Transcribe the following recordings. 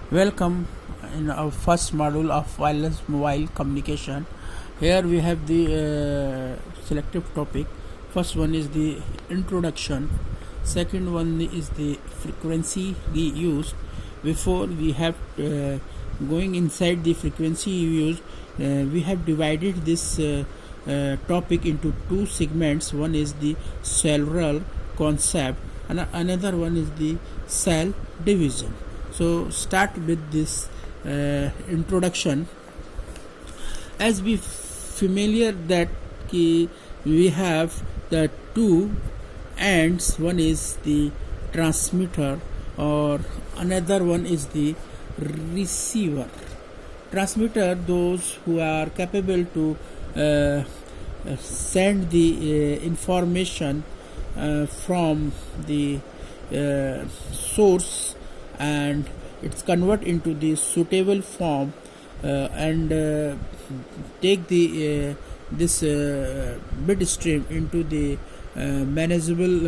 Welcome in our first module of wireless mobile communication. Here we have the selective topic. First one is the introduction. Second one is the frequency we use. Before we have going inside the frequency used, we have divided this topic into two segments. One is the cellular concept and another one is the cell division. So start with this introduction. As we familiar that we have the two ends. One is the transmitter or another one is the receiver. Transmitter, those who are capable to send the information from the source, and it's convert into the suitable form and take the this bit stream into the manageable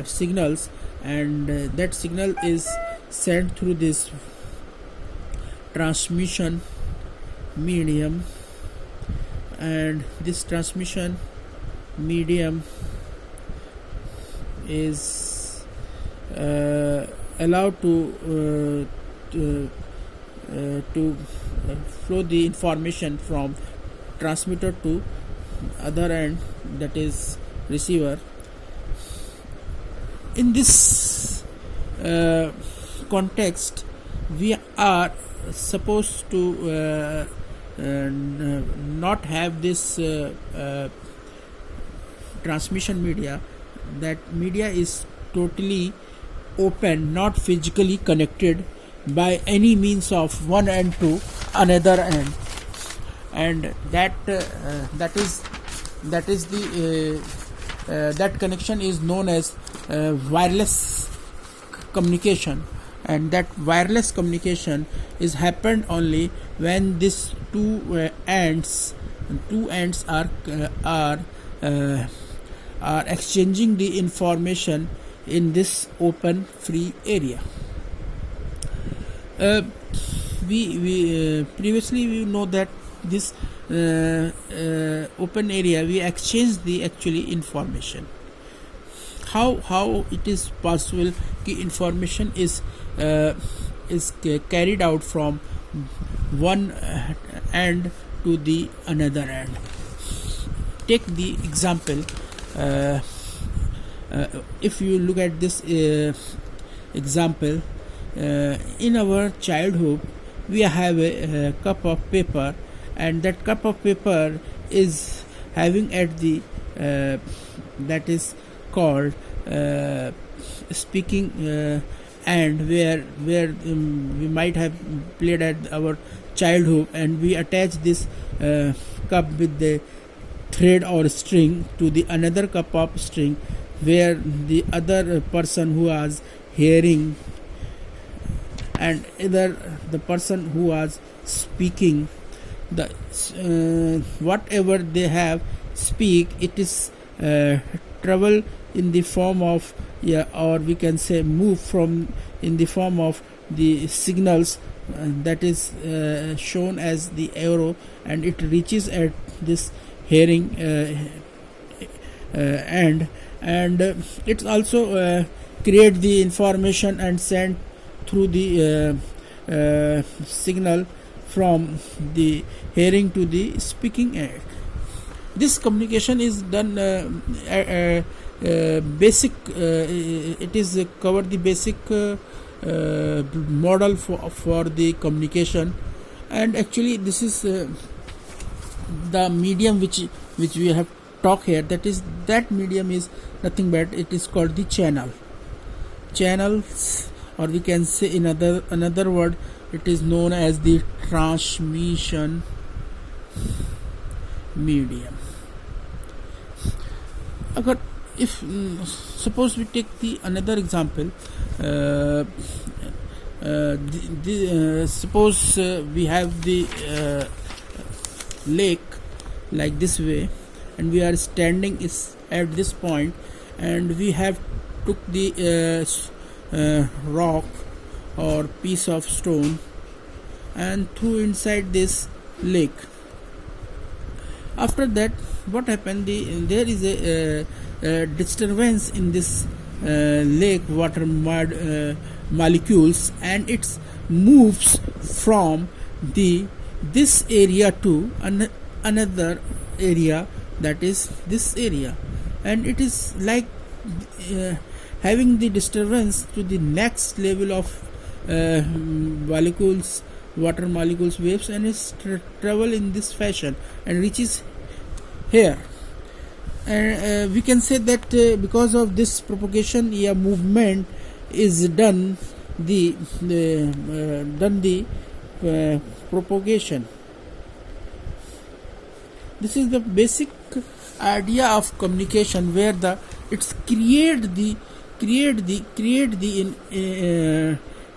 signals, and that signal is sent through this transmission medium, and this transmission medium is allowed to flow the information from transmitter to other end, that is receiver. In this context, we are supposed to not have this transmission media. That media is totally open, not physically connected by any means of one end to another end, and that is the that connection is known as wireless communication. And that wireless communication is happened only when these two ends are exchanging the information in this open free area. We previously we know that this open area we exchange the actually information. How it is possible कि information is carried out from one end to the another end. Take the example. If you look at this example, in our childhood we have a cup of paper, and that cup of paper is having at the that is called speaking end, where we might have played at our childhood, and we attach this cup with the thread or string to the another cup of string, where the other person who was hearing and either the person who was speaking, the whatever they have speak, it is travel in the form of or we can say move from in the form of the signals that is shown as the arrow, and it reaches at this hearing end, and it's also create the information and send through the signal from the hearing to the speaking end. This communication is done basic. It is covered the basic model for the communication, and actually this is the medium which we have talked here. That medium is nothing but it is called the channels, or we can say in another word, it is known as the transmission medium. If suppose we take the another example, suppose we have the lake like this way, and we are standing is at this point, and we have took the rock or piece of stone and threw inside this lake. After that, what happened? There is a disturbance in this lake water molecules, and it moves from this area to another area, that is this area, and it is like having the disturbance to the next level of molecules, water molecules waves, and is travel in this fashion and reaches here. And we can say that because of this propagation, movement is done the propagation. This is the basic idea of communication, where it's create the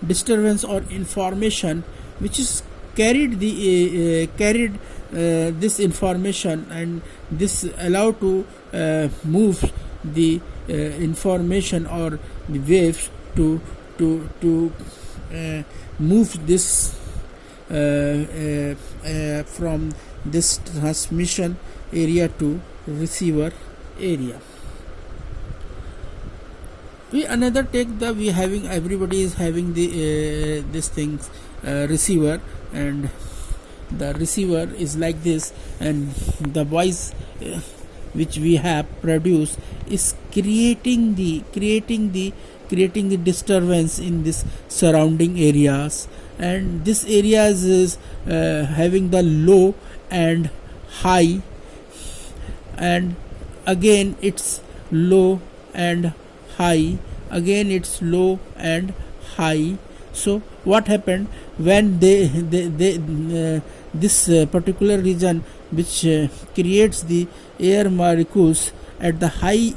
disturbance or information which is carried this information, and this allow to move the information or the waves to move this from this transmission area to receiver area. Another take we having, everybody is having the this thing receiver, and the receiver is like this, and the voice which we have produced is creating the disturbance in this surrounding areas, and this areas is having the low and high, and again it's low and high, again it's low and high. So what happened when this particular region which creates the air molecules at the high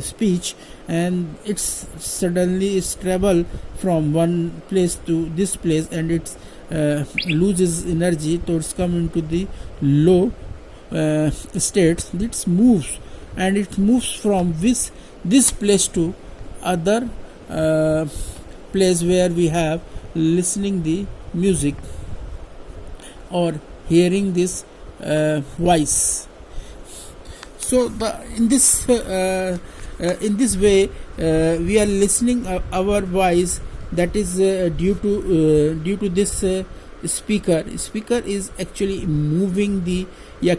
speech, and it's suddenly travel from one place to this place, and it loses energy towards come into the low states. It moves, and it moves from this place to other place where we have listening the music or hearing this voice. So in this way we are listening our voice, that is due to this speaker is actually moving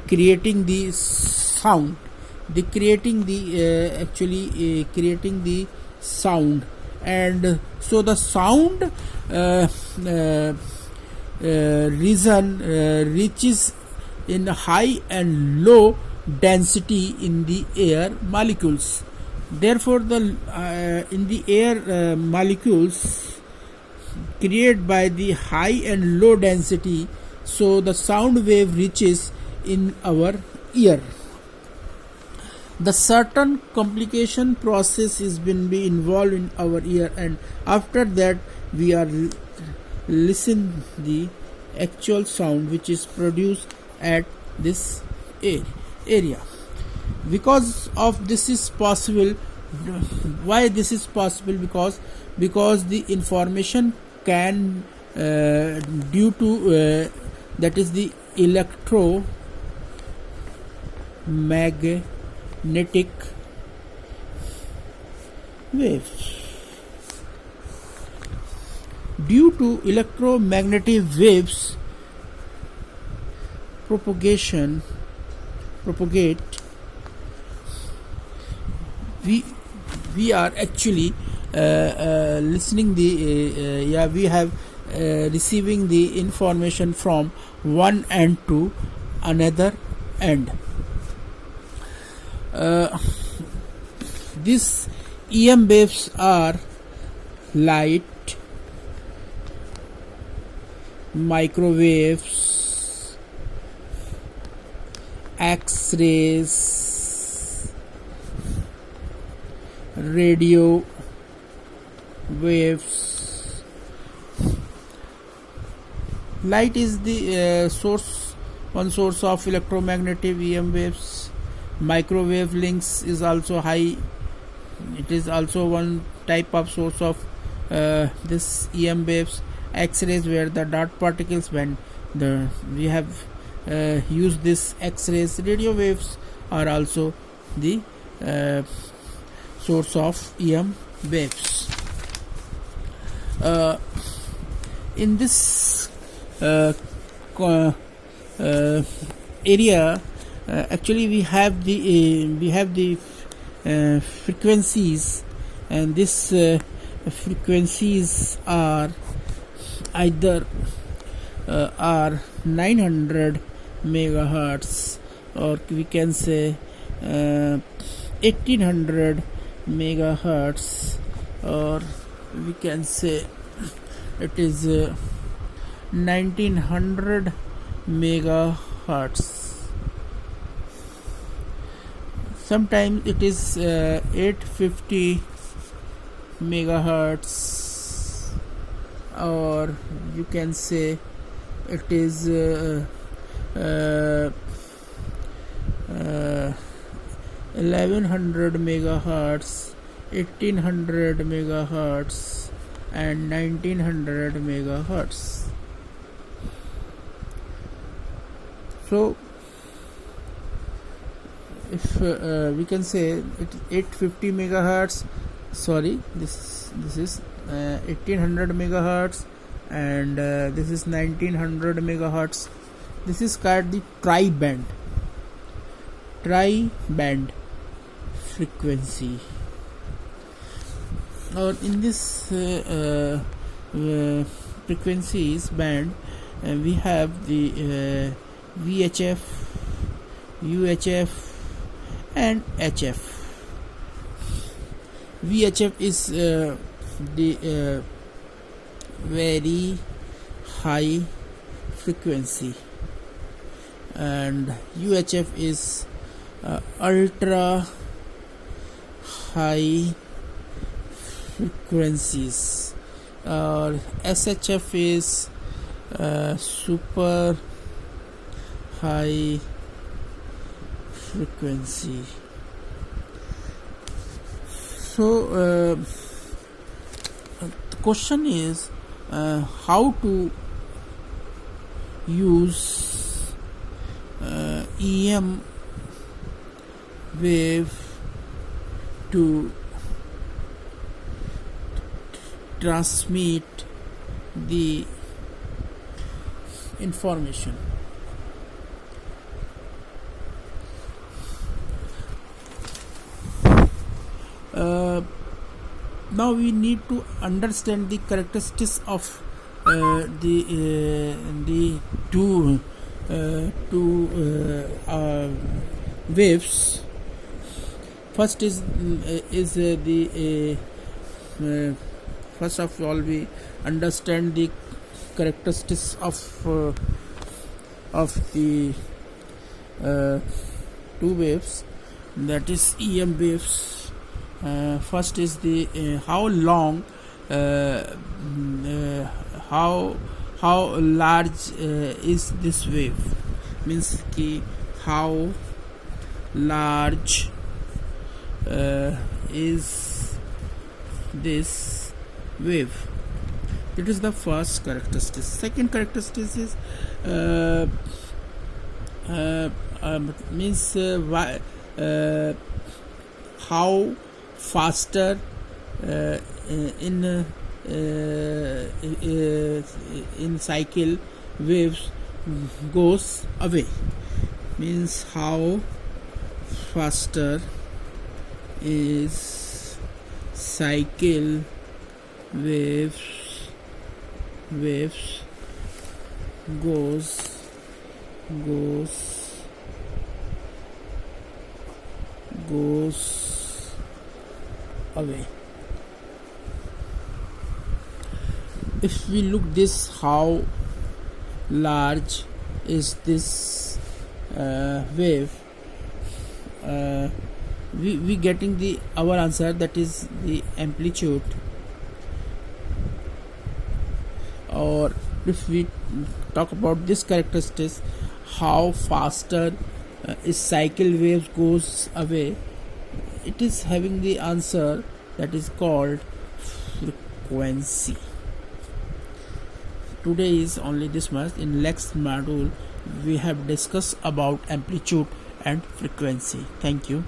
creating the sound, creating the sound. And so the sound reason reaches in high and low density in the air molecules. Therefore the in the air molecules created by the high and low density, so the sound wave reaches in our ear. The certain complication process is been be involved in our ear, and after that we are listen the actual sound which is produced at this area. Because of this is possible, why this is possible? Because the information can due to that is the electromagnetic waves. Due to electromagnetic waves propagate, we are actually listening the we have receiving the information from one end to another end. These EM waves are light, microwaves, X-rays, radio waves. Light is the one source of electromagnetic EM waves. Microwave links is also high. It is also one type of source of this EM waves, X-rays where the dot particles bend. We have used this X-rays. Radio waves are also the source of EM waves. In this area, actually we have the frequencies, and this frequencies are either are 900 megahertz, or we can say 1800 megahertz, or we can say it is 1900 megahertz. Sometimes it is 850 megahertz, or you can say it is 1100 megahertz, 1800 megahertz, and 1900 megahertz. So if we can say it 850 megahertz, sorry, this is 1800 megahertz, and this is 1900 megahertz. This is called the tri-band frequency. Or in this frequencies band, we have the VHF, UHF, and HF. VHF is the very high frequency, and UHF is ultra high frequencies, or SHF is super high frequency. So the question is how to use EM wave to transmit the information. Now we need to understand the characteristics of the two waves. First is the first of all we understand the characteristics of the two waves, that is EM waves. First is the how long, how large is this wave, means ki how large is this wave. It is the first characteristic. Second characteristic is means how faster in cycle waves goes away, means how faster is cycle waves goes away. If we look this, how large is this wave, we getting the our answer, that is the amplitude. Or if we talk about this characteristics, how faster is cycle waves goes away, it is having the answer that is called frequency. Today is only this much. In next module we have discussed about amplitude and frequency. Thank you.